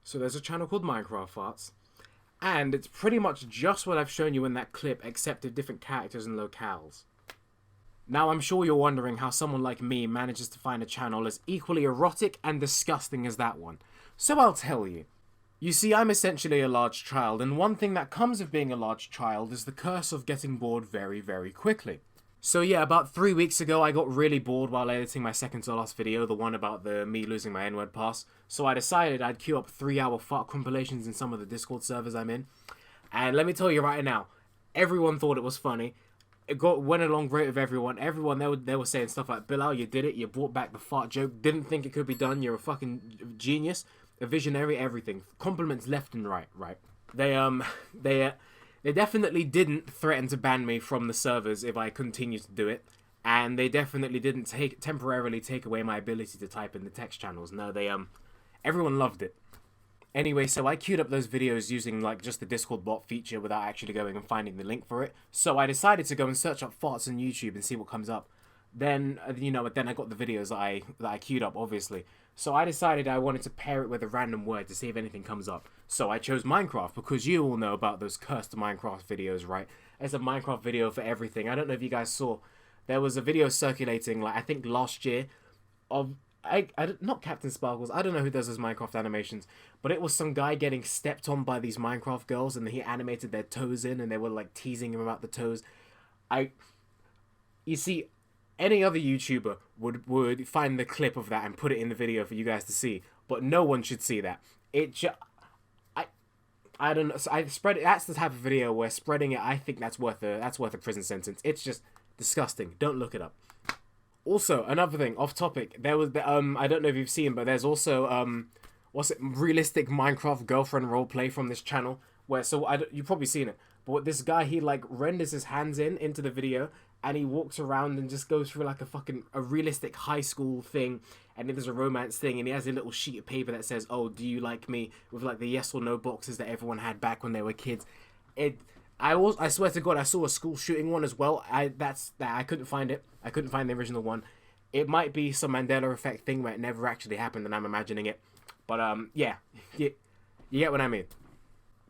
So there's a channel called Minecraft Farts, and it's pretty much just what I've shown you in that clip, except with different characters and locales. Now I'm sure you're wondering how someone like me manages to find a channel as equally erotic and disgusting as that one. So I'll tell you. You see, I'm essentially a large child, and one thing that comes of being a large child is the curse of getting bored very, very quickly. So yeah, about 3 weeks ago, I got really bored while editing my second to last video, the one about me losing my N-word pass. So I decided I'd queue up 3-hour fart compilations in some of the Discord servers I'm in. And let me tell you right now, everyone thought it was funny. It went along great with everyone. They were saying stuff like, Bilal, you did it. You brought back the fart joke. Didn't think it could be done. You're a fucking genius, a visionary, everything. Compliments left and right. They definitely didn't threaten to ban me from the servers if I continued to do it, and they definitely didn't temporarily take away my ability to type in the text channels. No, everyone loved it. Anyway, so I queued up those videos using like just the Discord bot feature without actually going and finding the link for it. So I decided to go and search up farts on YouTube and see what comes up. Then, then I got the videos that I queued up, obviously. So I decided I wanted to pair it with a random word to see if anything comes up. So I chose Minecraft, because you all know about those cursed Minecraft videos, right? There's a Minecraft video for everything. I don't know if you guys saw. There was a video circulating, like, I think last year, of... not Captain Sparkles, I don't know who does those Minecraft animations, but it was some guy getting stepped on by these Minecraft girls, and he animated their toes in, and they were, like, teasing him about the toes. You see... Any other YouTuber would find the clip of that and put it in the video for you guys to see, but no one should see that. I don't know. So I spread it. That's the type of video where spreading it, I think that's worth a prison sentence. It's just disgusting. Don't look it up. Also, another thing off topic. There was I don't know if you've seen, but there's also realistic Minecraft girlfriend roleplay from this channel where you've probably seen it. But this guy, he like renders his hands into the video, and he walks around and just goes through like a realistic high school thing, and there's a romance thing, and he has a little sheet of paper that says, "Oh, do you like me?" with like the yes or no boxes that everyone had back when they were kids. I swear to God, I saw a school shooting one as well. I couldn't find it. I couldn't find the original one. It might be some Mandela effect thing where it never actually happened and I'm imagining it. But yeah, you get what I mean.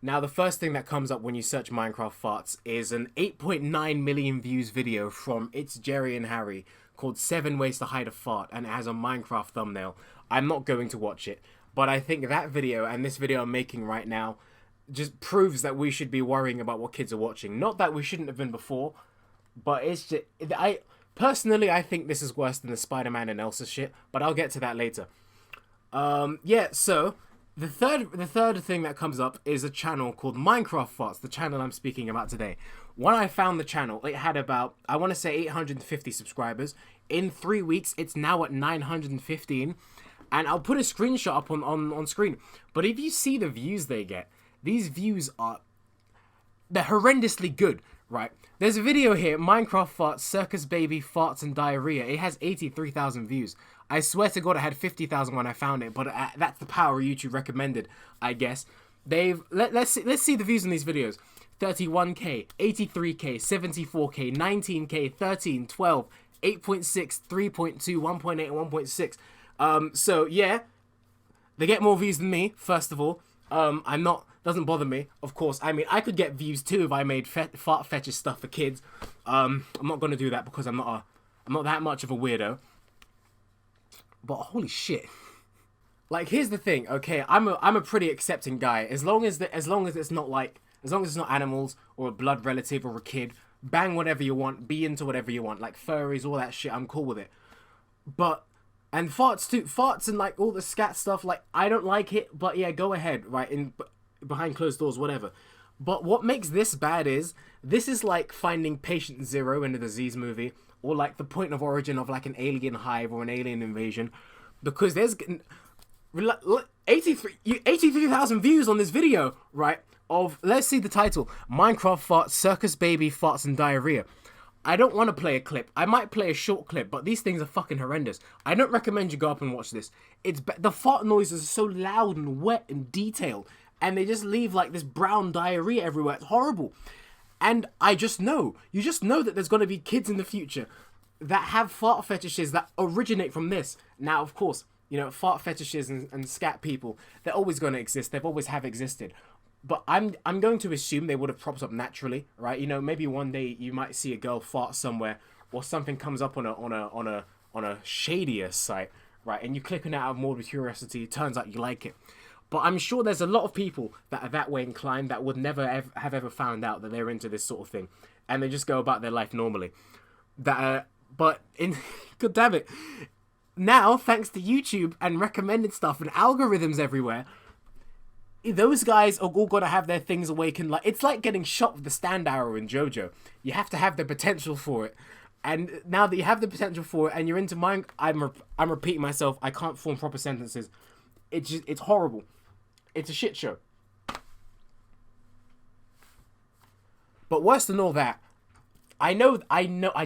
Now, the first thing that comes up when you search Minecraft Farts is an 8.9 million views video from It's Jerry and Harry called 7 Ways to Hide a Fart, and it has a Minecraft thumbnail. I'm not going to watch it, but I think that video and this video I'm making right now just proves that we should be worrying about what kids are watching. Not that we shouldn't have been before, but it's just... Personally, I think this is worse than the Spider-Man and Elsa shit, but I'll get to that later. Yeah, so... The third thing that comes up is a channel called Minecraft Farts, the channel I'm speaking about today. When I found the channel, it had about, I want to say 850 subscribers. In 3 weeks, it's now at 915. And I'll put a screenshot up on screen. But if you see the views they get, these views they're horrendously good, right? There's a video here, Minecraft Farts, Circus Baby, Farts and Diarrhea. It has 83,000 views. I swear to God, I had 50,000 when I found it, but that's the power YouTube recommended, I guess. Let's see the views in these videos. 31k, 83k, 74k, 19k, 13, 12, 8.6, 3.2, 1.8, and 1.6. So yeah, they get more views than me. First of all, doesn't bother me. Of course, I mean I could get views too if I made fart fetish stuff for kids. I'm not gonna do that because I'm not that much of a weirdo. But holy shit. Like, here's the thing, okay? I'm a pretty accepting guy. As long as it's not animals or a blood relative or a kid, bang whatever you want, be into whatever you want, like furries, all that shit, I'm cool with it. And farts too, farts and like all the scat stuff, like I don't like it, but yeah, go ahead, right? Behind closed doors, whatever. But what makes this bad is this is like finding Patient Zero in a disease movie, or like the point of origin of like an alien hive or an alien invasion, because there's 83,000 views on this video, right? Let's see the title, Minecraft Farts, Circus Baby, Farts and Diarrhea. I don't want to play a clip. I might play a short clip, but these things are fucking horrendous. I don't recommend you go up and watch this. The fart noises are so loud and wet and detailed, and they just leave like this brown diarrhea everywhere. It's horrible. And you just know that there's going to be kids in the future that have fart fetishes that originate from this. Now, of course, you know, fart fetishes and scat people, they're always going to exist. They've always have existed. But I'm going to assume they would have propped up naturally, right? You know, maybe one day you might see a girl fart somewhere, or something comes up on a shadier site, right? And you click on it out of morbid curiosity. It turns out you like it. But I'm sure there's a lot of people that are that way inclined that would never have ever found out that they're into this sort of thing, and they just go about their life normally. But in God damn it, now thanks to YouTube and recommended stuff and algorithms everywhere, those guys are all gonna have their things awakened. Like, it's like getting shot with the stand arrow in JoJo. You have to have the potential for it. And now that you have the potential for it and you're into mine, I'm repeating myself. I can't form proper sentences. It's horrible. It's a shit show. But worse than all that, I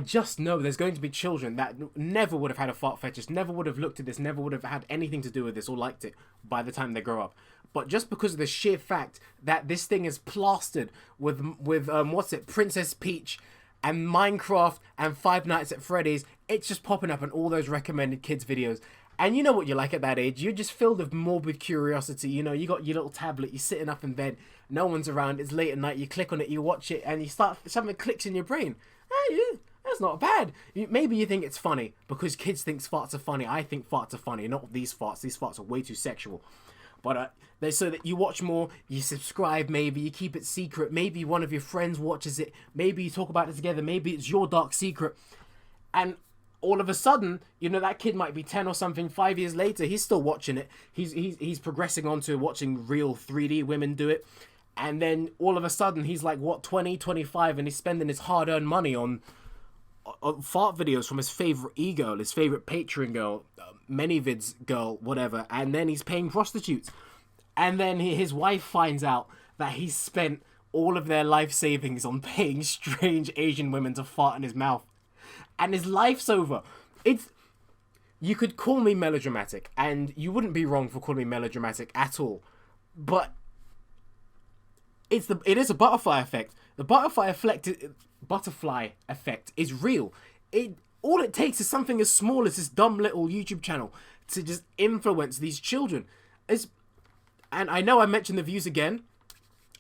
just know there's going to be children that never would have had a fart fetish, never would have looked at this, never would have had anything to do with this or liked it by the time they grow up. But just because of the sheer fact that this thing is plastered with Princess Peach and Minecraft and Five Nights at Freddy's, it's just popping up in all those recommended kids videos. And you know what you're like at that age. You're just filled with morbid curiosity. You know, you got your little tablet, you're sitting up in bed, no one's around, it's late at night, you click on it, you watch it, and something clicks in your brain. Hey, yeah, that's not bad. Maybe you think it's funny, because kids think farts are funny. I think farts are funny, not these farts. These farts are way too sexual. But so that you watch more, you subscribe maybe, you keep it secret, maybe one of your friends watches it, maybe you talk about it together, maybe it's your dark secret. And all of a sudden, you know, that kid might be 10 or something, 5 years later, he's still watching it. He's progressing on to watching real 3D women do it. And then all of a sudden, he's like, 20, 25, and he's spending his hard-earned money on fart videos from his favorite e-girl, his favorite Patreon girl, Manyvids girl, whatever. And then he's paying prostitutes. And then his wife finds out that he's spent all of their life savings on paying strange Asian women to fart in his mouth. And his life's over. You could call me melodramatic, and you wouldn't be wrong for calling me melodramatic at all. But it is a butterfly effect. The butterfly effect is real. All it takes is something as small as this dumb little YouTube channel to just influence these children. And I know I mentioned the views again,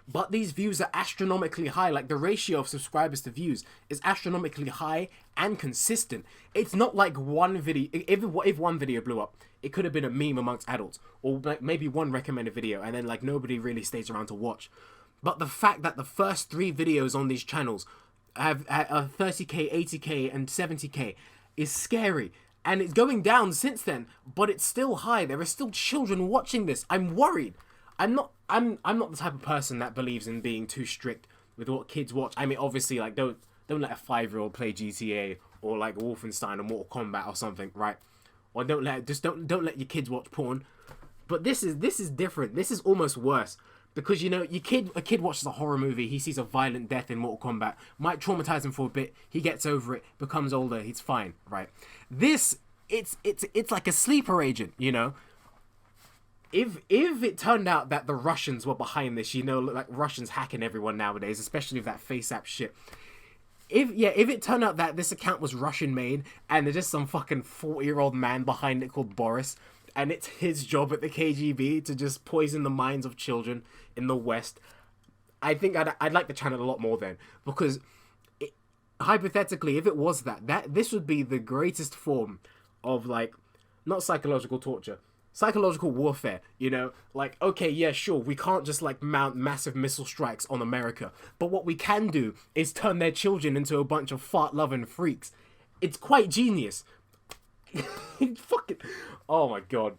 but these views are astronomically high. Like, the ratio of subscribers to views is astronomically high and consistent. It's not like one video. If one video blew up, it could have been a meme amongst adults, or like maybe one recommended video, and then like nobody really stays around to watch. But the fact that the first 3 videos on these channels have 30k, 80k, and 70k is scary. And it's going down since then, but it's still high. There are still children watching this. I'm worried. I'm not the type of person that believes in being too strict with what kids watch. I mean, obviously, like, don't let a 5-year-old play GTA or like Wolfenstein or Mortal Kombat or something, right? Or don't let your kids watch porn. But this is different. This is almost worse. Because, you know, a kid watches a horror movie, he sees a violent death in Mortal Kombat, might traumatize him for a bit, he gets over it, becomes older, he's fine, right? This, it's like a sleeper agent, you know? If it turned out that the Russians were behind this, you know, like Russians hacking everyone nowadays, especially with that FaceApp shit. If it turned out that this account was Russian made, and there's just some fucking 40-year-old man behind it called Boris, and it's his job at the KGB to just poison the minds of children in the West, I think I'd like the channel a lot more then. Because, hypothetically, if it was that this would be the greatest form of, like, not psychological torture, psychological warfare, you know? Like, okay, yeah, sure, we can't just, like, mount massive missile strikes on America. But what we can do is turn their children into a bunch of fart-loving freaks. It's quite genius. Fucking, oh my god.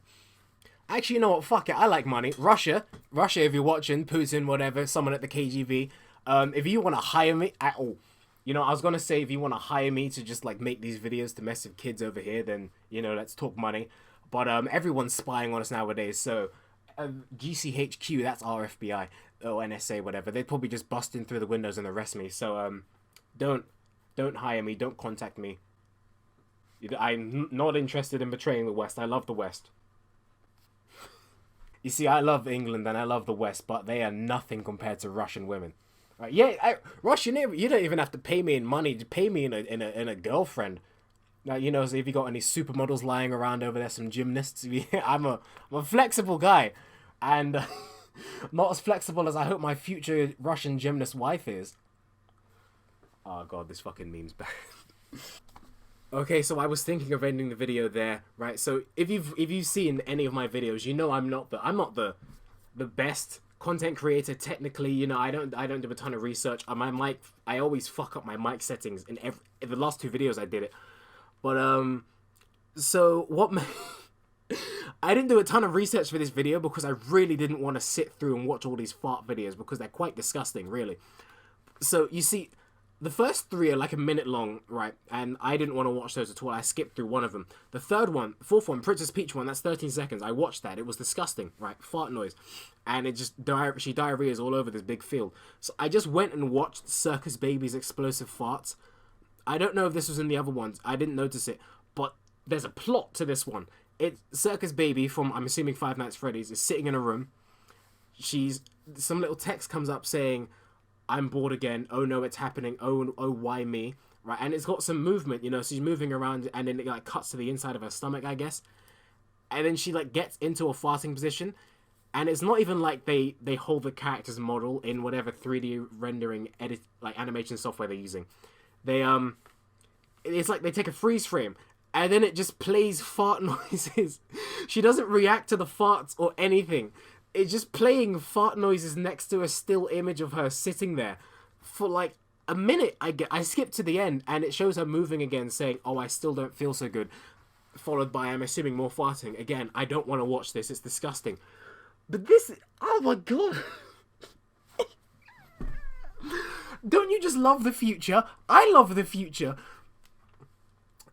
Actually, you know what? Fuck it. I like money. Russia, if you're watching, Putin, whatever, someone at the KGB. If you want to hire me at all, you know, I was gonna say if you want to hire me to just like make these videos to mess with kids over here, then you know, let's talk money. But everyone's spying on us nowadays, so GCHQ, that's our FBI or NSA, whatever. They'd probably just bust in through the windows and arrest me. So don't hire me. Don't contact me. I'm not interested in betraying the West. I love the West. You see, I love England and I love the West, but they are nothing compared to Russian women. Right? Yeah, Russian, you don't even have to pay me in money. You pay me in a girlfriend. Like, you know, so if you got any supermodels lying around over there, some gymnasts, I'm a flexible guy, and not as flexible as I hope my future Russian gymnast wife is. Oh god, this fucking meme's bad. Okay, so I was thinking of ending the video there, right? So if you've seen any of my videos, you know I'm not the best content creator technically. You know, I don't do a ton of research on my mic. I always fuck up my mic settings in the last 2 videos I did it. But so what I didn't do a ton of research for this video because I really didn't want to sit through and watch all these fart videos because they're quite disgusting, really. So you see, the first 3 are like a minute long, right? And I didn't want to watch those at all. I skipped through one of them. The fourth one, Princess Peach one, that's 13 seconds. I watched that. It was disgusting, right? Fart noise. And it just, she diarrheas all over this big field. So I just went and watched Circus Baby's explosive farts. I don't know if this was in the other ones. I didn't notice it. But there's a plot to this one. It's Circus Baby from, I'm assuming, Five Nights at Freddy's, is sitting in a room. Some little text comes up saying, I'm bored again. Oh no, it's happening. Oh, why me? Right, and it's got some movement, you know. She's moving around, and then it like cuts to the inside of her stomach, I guess. And then she like gets into a farting position, and it's not even like they hold the character's model in whatever 3D rendering animation software they're using. It's like they take a freeze frame, and then it just plays fart noises. She doesn't react to the farts or anything. It's just playing fart noises next to a still image of her sitting there for like a minute. I skip to the end and it shows her moving again saying, oh, I still don't feel so good. Followed by, I'm assuming, more farting. Again, I don't want to watch this. It's disgusting. But this, oh my god. Don't you just love the future? I love the future.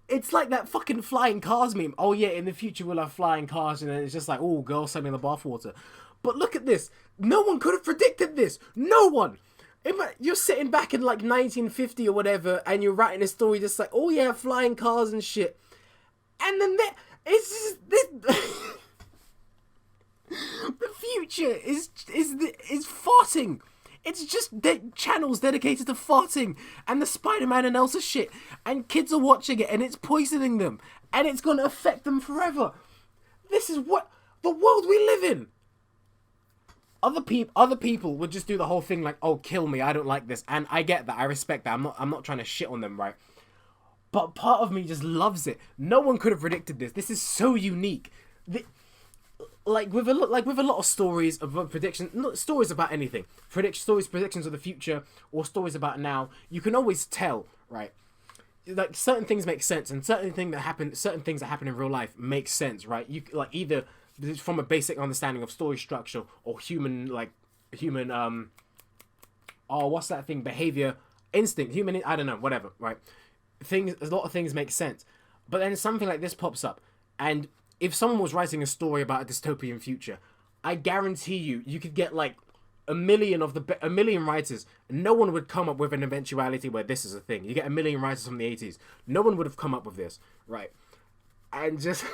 It's like that fucking flying cars meme. Oh yeah, in the future we'll have flying cars, and then it's just like, oh, girls selling the bathwater. But look at this. No one could have predicted this. No one. You're sitting back in like 1950 or whatever, and you're writing a story just like, oh yeah, flying cars and shit. And then it's just this. The future is farting. It's just channels dedicated to farting and the Spider-Man and Elsa shit, and kids are watching it and it's poisoning them and it's gonna affect them forever. This is what the world we live in. Other people would just do the whole thing like, oh, kill me, I don't like this, and I get that, I respect that. I'm not trying to shit on them, right? But part of me just loves it. No one could have predicted this. This is so unique. Like with a lot of stories of predictions, not stories about anything, predictions of the future, or stories about now, you can always tell, right? Like certain things make sense, and certain things that happen in real life make sense, right? You like either from a basic understanding of story structure or human what's that thing? Behavior, instinct, I don't know, whatever, right? A lot of things make sense, but then something like this pops up, and if someone was writing a story about a dystopian future, I guarantee you could get like a million writers, and no one would come up with an eventuality where this is a thing. You get a million writers from the 80s, no one would have come up with this, right? And just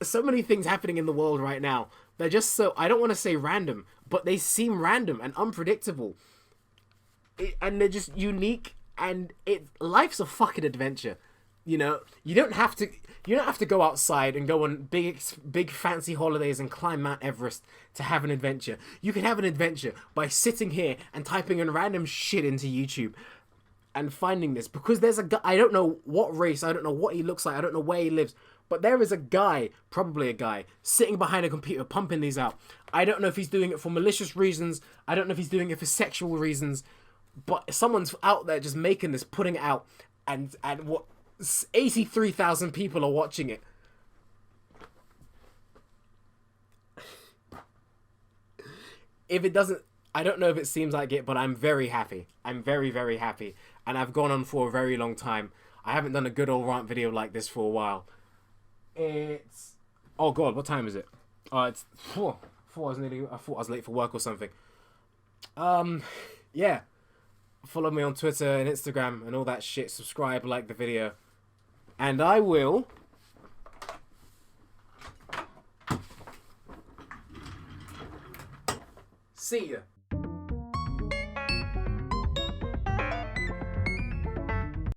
so many things happening in the world right now. They're just so, I don't want to say random, but they seem random and unpredictable. And they're just unique, and life's a fucking adventure. You know, you don't have to go outside and go on big fancy holidays and climb Mount Everest to have an adventure. You can have an adventure by sitting here and typing in random shit into YouTube and finding this, because there's a guy, I don't know what race, I don't know what he looks like, I don't know where he lives, but there is a guy, probably a guy, sitting behind a computer pumping these out. I don't know if he's doing it for malicious reasons, I don't know if he's doing it for sexual reasons, but someone's out there just making this, putting it out, and what, 83,000 people are watching it. If it doesn't, I don't know if it seems like it, but I'm very happy. I'm very, very happy. And I've gone on for a very long time. I haven't done a good old rant video like this for a while. It's... Oh god, what time is it? It's 4. I thought I was late for work or something. Yeah. Follow me on Twitter and Instagram and all that shit. Subscribe, like the video. And I will... see ya.